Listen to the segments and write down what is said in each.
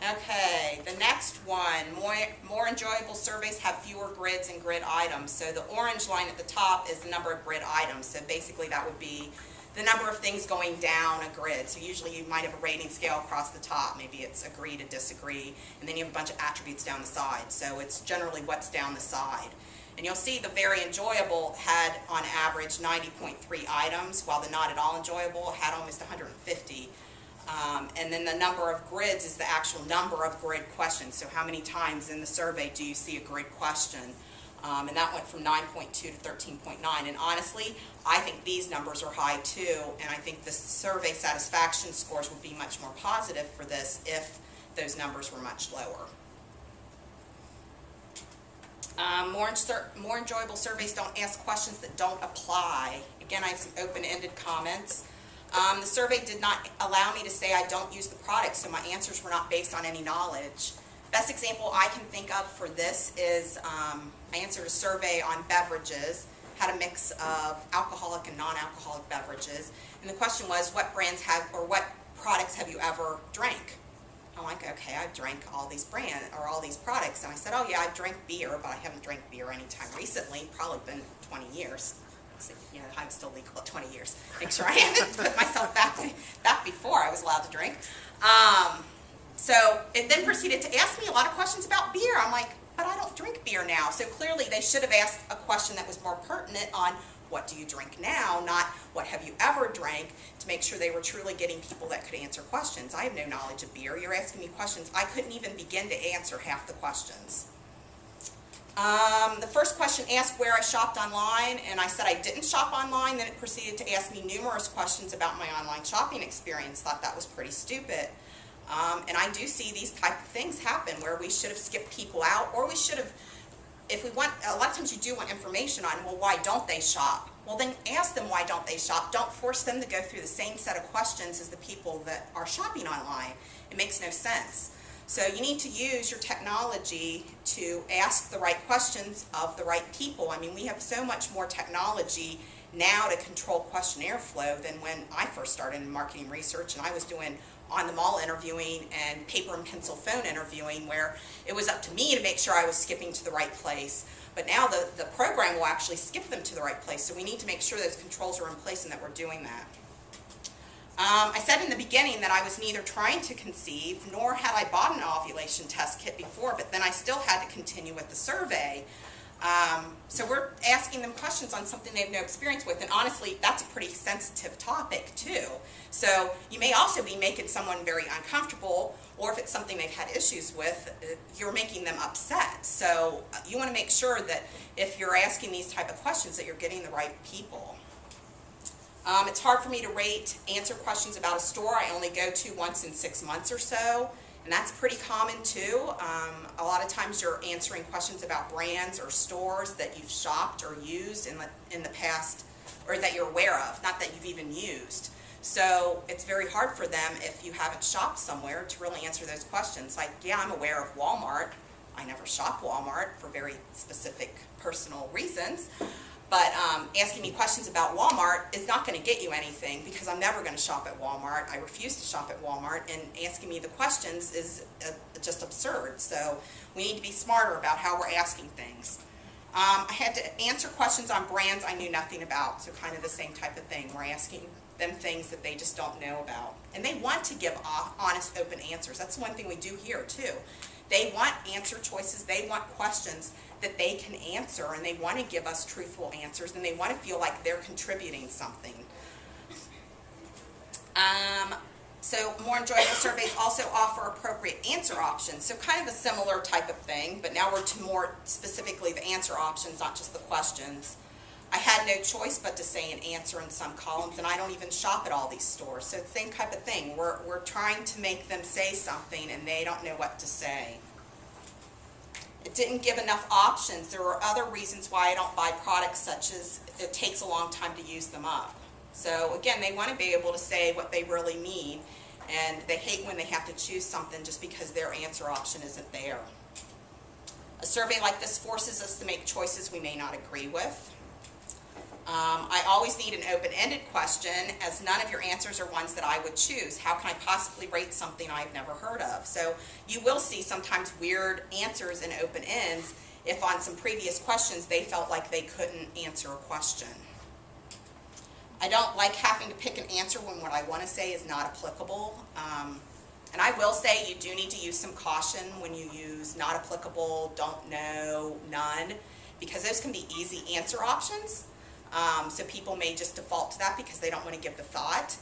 Okay, the next one, more enjoyable surveys have fewer grids and grid items. So the orange line at the top is the number of grid items. So basically that would be the number of things going down a grid. So usually you might have a rating scale across the top. Maybe it's agree to disagree, and then you have a bunch of attributes down the side. So it's generally what's down the side. And you'll see the very enjoyable had on average 90.3 items, while the not at all enjoyable had almost 150. And then the number of grids is the actual number of grid questions. So how many times in the survey do you see a grid question? And that went from 9.2 to 13.9. And honestly, I think these numbers are high too. And I think the survey satisfaction scores would be much more positive for this if those numbers were much lower. More enjoyable surveys don't ask questions that don't apply. Again, I have some open-ended comments. The survey did not allow me to say I don't use the product, so my answers were not based on any knowledge. Best example I can think of for this is I answered a survey on beverages, had a mix of alcoholic and non-alcoholic beverages, and the question was, what brands have, or what products have you ever drank? I'm like, okay, I've drank all these brands, or all these products, and I said, oh yeah, I've drank beer, but I haven't drank beer anytime recently, probably been 20 years. So, yeah, I'm still legal at 20 years. Make sure I haven't put myself back before I was allowed to drink. So it then proceeded to ask me a lot of questions about beer. I'm like, but I don't drink beer now. So clearly they should have asked a question that was more pertinent on what do you drink now, not what have you ever drank, to make sure they were truly getting people that could answer questions. I have no knowledge of beer. You're asking me questions. I couldn't even begin to answer half the questions. The first question asked where I shopped online, and I said I didn't shop online. Then it proceeded to ask me numerous questions about my online shopping experience. Thought that was pretty stupid. And I do see these type of things happen where we should have skipped people out, or we should have, if we want, a lot of times you do want information on, well, why don't they shop? Well, then ask them why don't they shop. Don't force them to go through the same set of questions as the people that are shopping online. It makes no sense. So you need to use your technology to ask the right questions of the right people. I mean, we have so much more technology now to control questionnaire flow than when I first started in marketing research, and I was doing on-the-mall interviewing and paper and pencil phone interviewing, where it was up to me to make sure I was skipping to the right place. But now the program will actually skip them to the right place, so we need to make sure those controls are in place and that we're doing that. I said in the beginning that I was neither trying to conceive nor had I bought an ovulation test kit before, but then I still had to continue with the survey. So we're asking them questions on something they have no experience with, and honestly, that's a pretty sensitive topic too. So you may also be making someone very uncomfortable, or if it's something they've had issues with, you're making them upset. So you want to make sure that if you're asking these type of questions that you're getting the right people. It's hard for me to answer questions about a store I only go to once in 6 months or so. And that's pretty common too. A lot of times you're answering questions about brands or stores that you've shopped or used in the past, or that you're aware of, not that you've even used. So it's very hard for them, if you haven't shopped somewhere, to really answer those questions. Like, yeah, I'm aware of Walmart. I never shop Walmart for very specific personal reasons. But asking me questions about Walmart is not going to get you anything, because I'm never going to shop at Walmart. I refuse to shop at Walmart, and asking me the questions is just absurd. So we need to be smarter about how we're asking things. I had to answer questions on brands I knew nothing about, so kind of the same type of thing. We're asking them things that they just don't know about. And they want to give honest, open answers. That's one thing we do here too. They want answer choices. They want questions that they can answer, and they want to give us truthful answers, and they want to feel like they're contributing something. So more enjoyable surveys also offer appropriate answer options. So kind of a similar type of thing, but now we're to more specifically the answer options, not just the questions. I had no choice but to say an answer in some columns, and I don't even shop at all these stores. So it's the same type of thing. We're trying to make them say something, and they don't know what to say. It didn't give enough options. There were other reasons why I don't buy products, such as it takes a long time to use them up. So again, they want to be able to say what they really mean, and they hate when they have to choose something just because their answer option isn't there. A survey like this forces us to make choices we may not agree with. I always need an open-ended question, as none of your answers are ones that I would choose. How can I possibly rate something I've never heard of? So you will see sometimes weird answers in open ends if on some previous questions they felt like they couldn't answer a question. I don't like having to pick an answer when what I want to say is not applicable. And I will say you do need to use some caution when you use not applicable, don't know, none, because those can be easy answer options. So people may just default to that because they don't want to give the thought.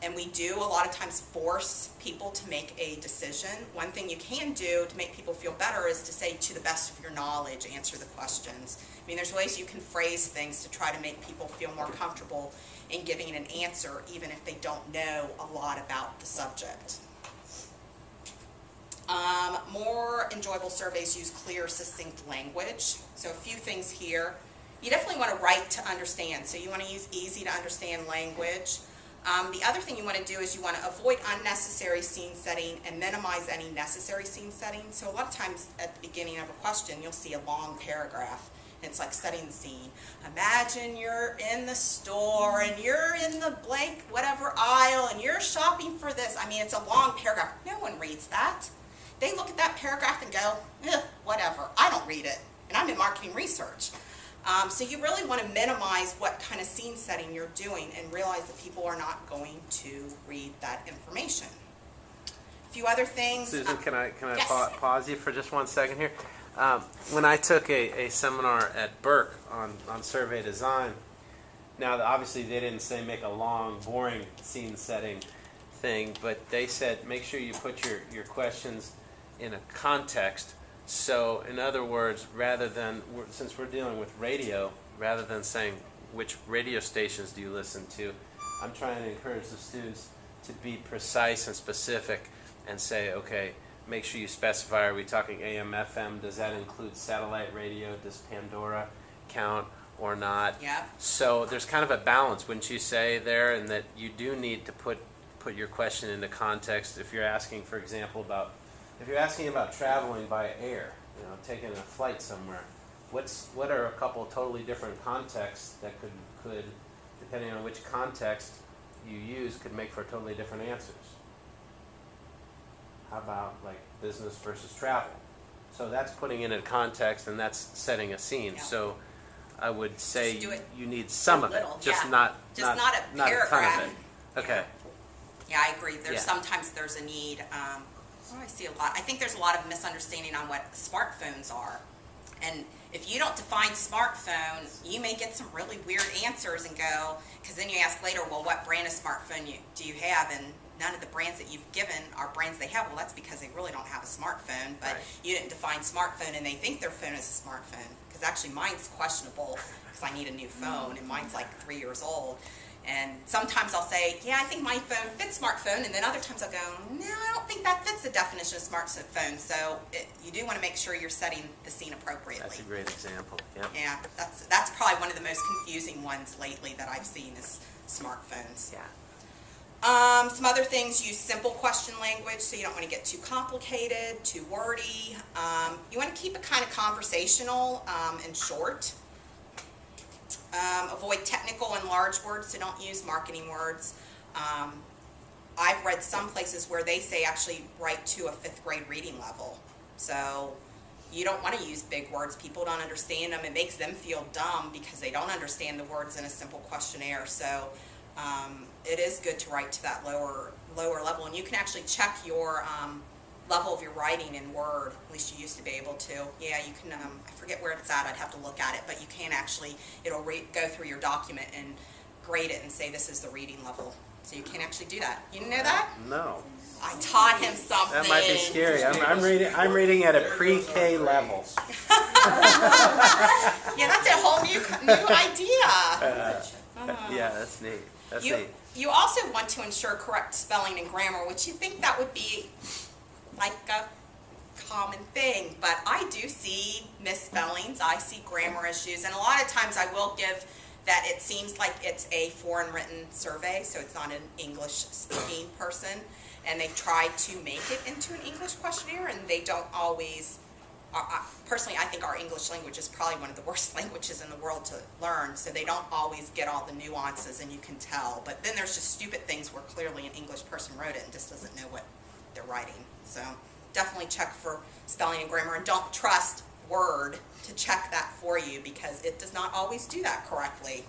And we do a lot of times force people to make a decision. One thing you can do to make people feel better is to say, to the best of your knowledge, answer the questions. I mean, there's ways you can phrase things to try to make people feel more comfortable in giving an answer, even if they don't know a lot about the subject. More enjoyable surveys use clear, succinct language. So a few things here. You definitely want to write to understand. So you want to use easy to understand language. The other thing you want to do is you want to avoid unnecessary scene setting and minimize any necessary scene setting. So a lot of times at the beginning of a question, you'll see a long paragraph. And it's like setting the scene. Imagine you're in the store and you're in the blank whatever aisle and you're shopping for this. I mean, it's a long paragraph. No one reads that. They look at that paragraph and go, whatever. I don't read it. And I'm in marketing research. So you really want to minimize what kind of scene setting you're doing and realize that people are not going to read that information. A few other things. Susan, can I yes. pause you for just 1 second here? When I took a seminar at Burke on survey design, now obviously they didn't say make a long, boring scene setting thing, but they said make sure you put your questions in a context. So in other words, rather than, since we're dealing with radio, rather than saying which radio stations do you listen to, I'm trying to encourage the students to be precise and specific and say, okay, make sure you specify, are we talking AM, FM? Does that include satellite radio? Does Pandora count or not? Yeah. So there's kind of a balance, wouldn't you say there, and that you do need to put your question into context. If you're asking, for example, about traveling by air, taking a flight somewhere, what are a couple of totally different contexts that could, depending on which context you use, could make for totally different answers? How about like business versus travel? So that's putting in a context and that's setting a scene. Yeah. So I would say you need some of it, just not a paragraph. A ton of it. Okay. Yeah, I agree. Sometimes there's a need. I see a lot. I think there's a lot of misunderstanding on what smartphones are. And if you don't define smartphone, you may get some really weird answers and go, because then you ask later, well, what brand of smartphone do you have? And none of the brands that you've given are brands they have. Well, that's because they really don't have a smartphone, but right. You didn't define smartphone and they think their phone is a smartphone. Because actually mine's questionable because I need a new phone and mine's like 3 years old. And sometimes I'll say, yeah, I think my phone fits smartphone, and then other times I'll go, no, I don't think that fits the definition of smartphone. So you do want to make sure you're setting the scene appropriately. That's a great example. Yep. Yeah, that's probably one of the most confusing ones lately that I've seen is smartphones. Yeah. Some other things, use simple question language, so you don't want to get too complicated, too wordy. You want to keep it kind of conversational and short. Avoid technical and large words, so don't use marketing words. I've read some places where they say actually write to a 5th grade reading level. So you don't want to use big words. People don't understand them. It makes them feel dumb because they don't understand the words in a simple questionnaire. So it is good to write to that lower level. And you can actually check your level of your writing in Word. At least you used to be able to. Yeah, you can, I forget where it's at, I'd have to look at it, but you can actually, it'll go through your document and grade it and say this is the reading level. So you can actually do that. You didn't know that? No. I taught him something. That might be scary. I'm reading at a pre-K level. Yeah, that's a whole new idea. Yeah, that's neat. That's neat. You also want to ensure correct spelling and grammar, which you think that would be like a common thing, but I do see misspellings, I see grammar issues, and a lot of times I will give that it seems like it's a foreign written survey, so it's not an English speaking person, and they've tried to make it into an English questionnaire, and they don't always personally, I think our English language is probably one of the worst languages in the world to learn, so they don't always get all the nuances, and you can tell. But then there's just stupid things where clearly an English person wrote it and just doesn't know what they're writing. So definitely check for spelling and grammar, and don't trust Word to check that for you because it does not always do that correctly.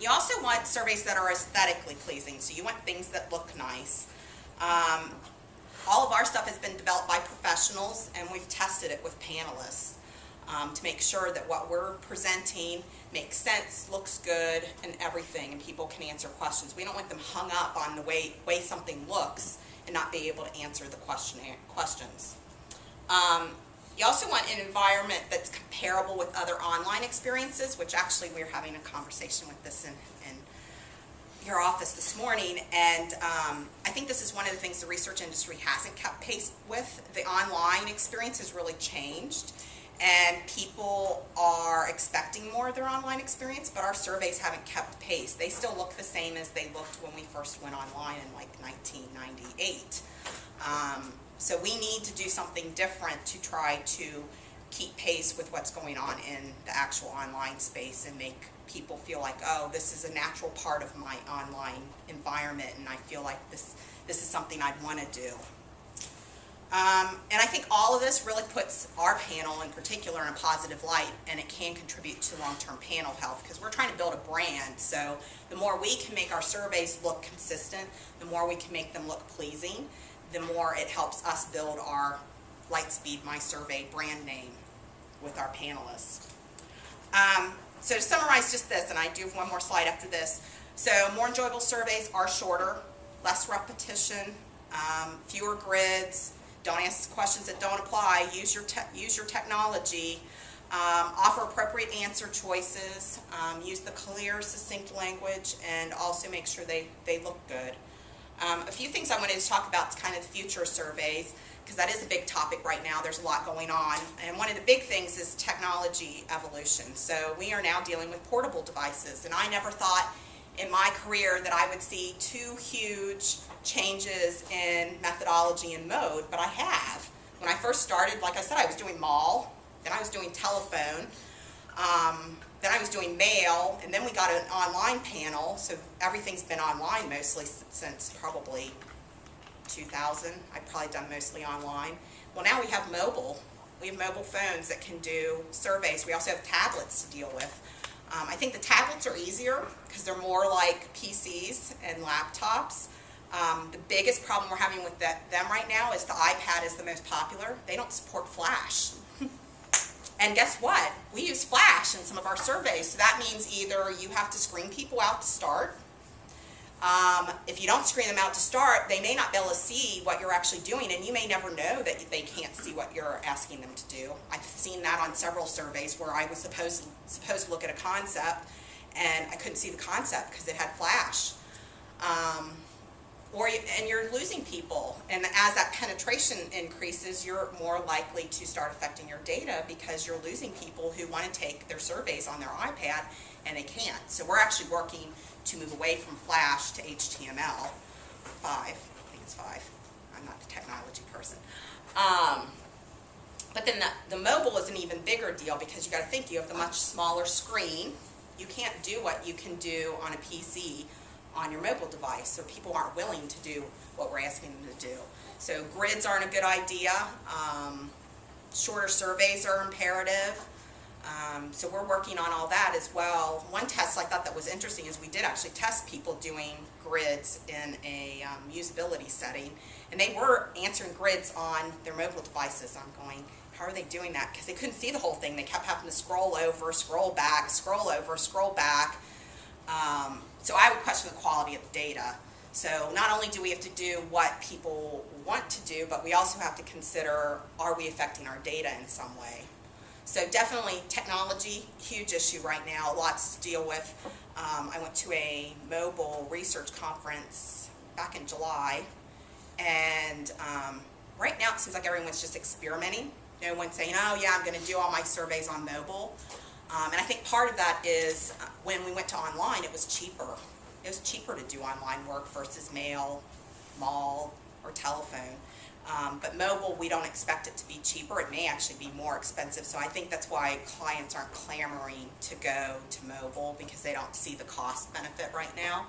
You also want surveys that are aesthetically pleasing, so you want things that look nice. All of our stuff has been developed by professionals, and we've tested it with panelists to make sure that what we're presenting makes sense, looks good, and everything, and people can answer questions. We don't want them hung up on the way something looks and not be able to answer the questions. You also want an environment that's comparable with other online experiences, which actually we were having a conversation with this in your office this morning, and I think this is one of the things the research industry hasn't kept pace with. The online experience has really changed, and people are expecting more of their online experience, but our surveys haven't kept pace. They still look the same as they looked when we first went online in like 1998. So we need to do something different to try to keep pace with what's going on in the actual online space and make people feel like, oh, this is a natural part of my online environment, and I feel like this is something I'd want to do. And I think all of this really puts our panel in particular in a positive light, and it can contribute to long-term panel health because we're trying to build a brand. So the more we can make our surveys look consistent, the more we can make them look pleasing, the more it helps us build our Lightspeed My Survey brand name with our panelists. So to summarize just this, and I do have one more slide after this, so more enjoyable surveys are shorter, less repetition, fewer grids, don't ask questions that don't apply, use your technology, offer appropriate answer choices, use the clear, succinct language, and also make sure they look good. A few things I wanted to talk about is kind of the future surveys, because that is a big topic right now. There's a lot going on, and one of the big things is technology evolution. So we are now dealing with portable devices, and I never thought in my career that I would see two huge changes in methodology and mode, but I have. When I first started, like I said, I was doing mail, then I was doing telephone, then I was doing mail, and then we got an online panel, so everything's been online mostly since probably 2000. I've probably done mostly online. Well, now we have mobile. We have mobile phones that can do surveys. We also have tablets to deal with. I think the tablets are easier because they're more like PCs and laptops. The biggest problem we're having with them right now is the iPad is the most popular. They don't support Flash. And guess what? We use Flash in some of our surveys, so that means either you have to screen people out to start. If you don't screen them out to start, they may not be able to see what you're actually doing, and you may never know that they can't see what you're asking them to do. I've seen that on several surveys where I was supposed to look at a concept, and I couldn't see the concept because it had Flash. And you're losing people, and as that penetration increases, you're more likely to start affecting your data because you're losing people who want to take their surveys on their iPad and they can't. So we're actually working to move away from Flash to HTML5. I think it's 5. I'm not the technology person. But then the mobile is an even bigger deal because you got to think you have the much smaller screen. You can't do what you can do on a PC on your mobile device, so people aren't willing to do what we're asking them to do. So grids aren't a good idea. Shorter surveys are imperative. So we're working on all that as well. One test I thought that was interesting is we did actually test people doing grids in a usability setting, and they were answering grids on their mobile devices. I'm going, how are they doing that? Because they couldn't see the whole thing. They kept having to scroll over, scroll back, scroll over, scroll back. So I would question the quality of the data. So not only do we have to do what people want to do, but we also have to consider, are we affecting our data in some way? So definitely technology, huge issue right now, lots to deal with. I went to a mobile research conference back in July, and right now it seems like everyone's just experimenting. No one's saying, oh yeah, I'm going to do all my surveys on mobile. And I think part of that is when we went to online, it was cheaper. It was cheaper to do online work versus mail, mall, or telephone. But mobile, we don't expect it to be cheaper. It may actually be more expensive. So I think that's why clients aren't clamoring to go to mobile, because they don't see the cost benefit right now.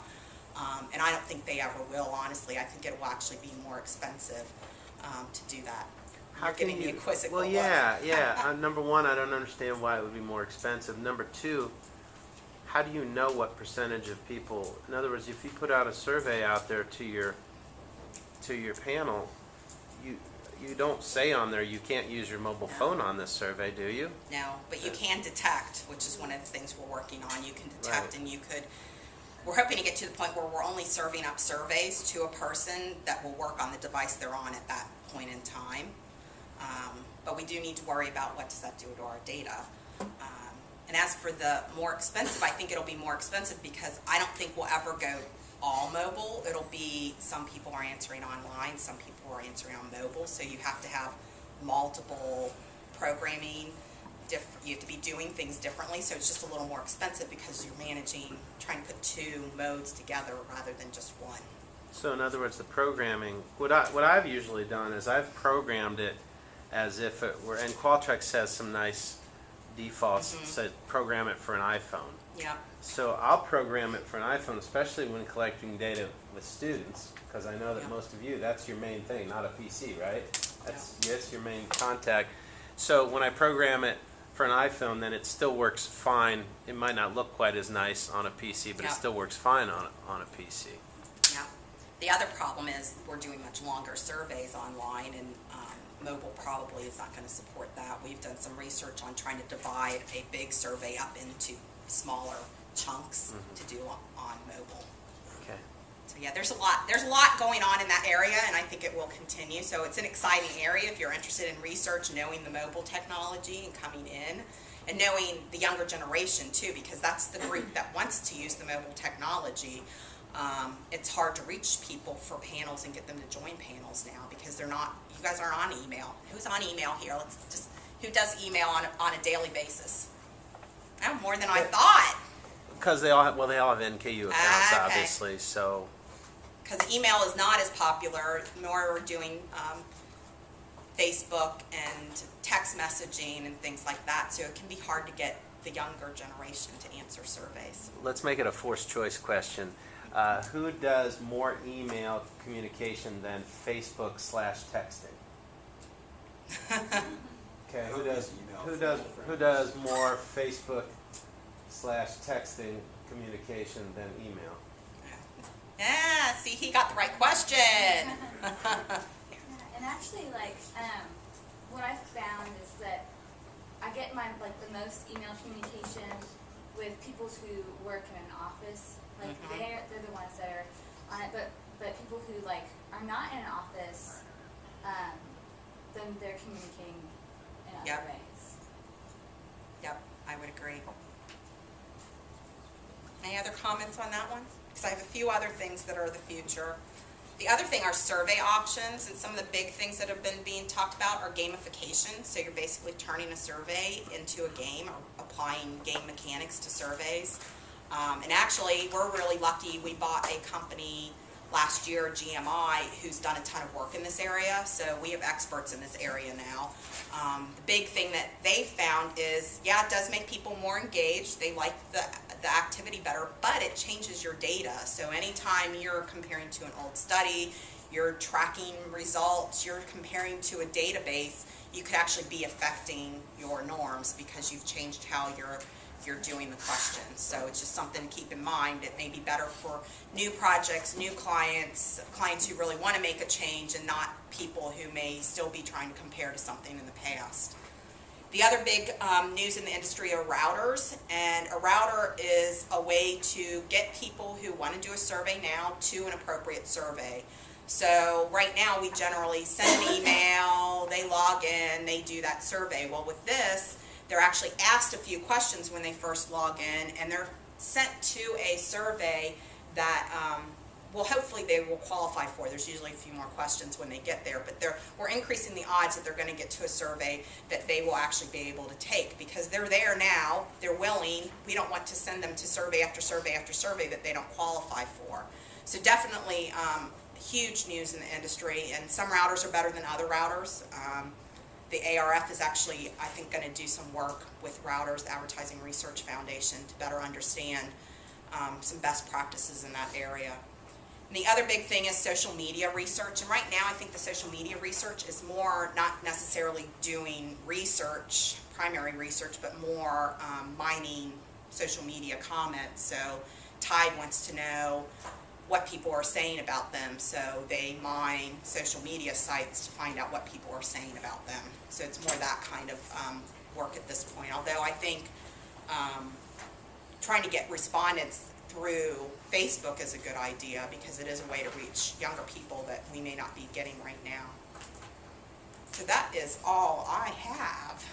And I don't think they ever will, honestly. I think it will actually be more expensive to do that. You're getting the quizzical well, look. yeah. Number one, I don't understand why it would be more expensive. Number two, how do you know what percentage of people? In other words, if you put out a survey out there to your panel, you don't say on there you can't use your mobile phone on this survey, do you? No, but you can detect, which is one of the things we're working on. You can detect, Right. and you could. We're hoping to get to the point where we're only serving up surveys to a person that will work on the device they're on at that point in time. But we do need to worry about what does that do to our data. And as for the more expensive, I think it'll be more expensive because I don't think we'll ever go all mobile. It'll be some people are answering online, some people are answering on mobile, so you have to have multiple programming. You have to be doing things differently, so it's just a little more expensive because you're trying to put two modes together rather than just one. So in other words, the programming, what I've usually done is I've programmed it as if it were, and Qualtrics has some nice defaults that say program it for an iPhone. Yeah. So I'll program it for an iPhone, especially when that's data with students, because I know that most of you, that's your main thing, not a PC, right? That's your main contact. So when I program it for an iPhone, then it still works fine. It might not look quite as nice on a PC, but it still works fine on a PC. Yeah. The other problem is we're doing much longer surveys online, and mobile probably is not going to support that. We've done some research on trying to divide a big survey up into smaller chunks to do on mobile. Okay. So yeah, there's a lot going on in that area, and I think it will continue. So it's an exciting area if you're interested in research, knowing the mobile technology and coming in, and knowing the younger generation too, because that's the group that wants to use the mobile technology. It's hard to reach people for panels and get them to join panels now because they're not. You guys aren't on email. Who's on email here? Who does email on a daily basis? Oh, more than I thought. Because they all have NKU accounts, Okay. obviously. So. Because email is not as popular, nor we're doing Facebook and text messaging and things like that. So it can be hard to get the younger generation to answer surveys. Let's make it a forced choice question. Who does more email communication than Facebook/texting? Okay, who does more Facebook/texting communication than email? Yeah, see, he got the right question. And actually, what I've found is that I get the most email communication with people who work in an office. They're the ones that are on it, but people who are not in an office, then they're communicating in other ways. Yep, I would agree. Any other comments on that one? Because I have a few other things that are the future. The other thing are survey options, and some of the big things that have been being talked about are gamification. So you're basically turning a survey into a game or applying game mechanics to surveys. And actually, we're really lucky. We bought a company last year, GMI, who's done a ton of work in this area. So we have experts in this area now. The big thing that they found is, it does make people more engaged. They like the activity better, but it changes your data. So anytime you're comparing to an old study, you're tracking results, you're comparing to a database, you could actually be affecting your norms because you've changed how you're doing the questions. So it's just something to keep in mind. It may be better for new projects, new clients who really want to make a change, and not people who may still be trying to compare to something in the past. The other big news in the industry are routers, and a router is a way to get people who want to do a survey now to an appropriate survey. So right now we generally send an email, they log in, they do that survey. Well, with this, they're actually asked a few questions when they first log in, and they're sent to a survey that hopefully they will qualify for. There's usually a few more questions when they get there, but we're increasing the odds that they're going to get to a survey that they will actually be able to take, because they're there now, they're willing. We don't want to send them to survey after survey after survey that they don't qualify for. So definitely huge news in the industry, and some routers are better than other routers. The ARF is actually, I think, going to do some work with routers, the Advertising Research Foundation, to better understand some best practices in that area. And the other big thing is social media research, and right now I think the social media research is more not necessarily doing research, primary research, but more mining social media comments. So Tide wants to know what people are saying about them, so they mine social media sites to find out what people are saying about them. So it's more that kind of work at this point, although I think trying to get respondents through Facebook is a good idea, because it is a way to reach younger people that we may not be getting right now. So that is all I have.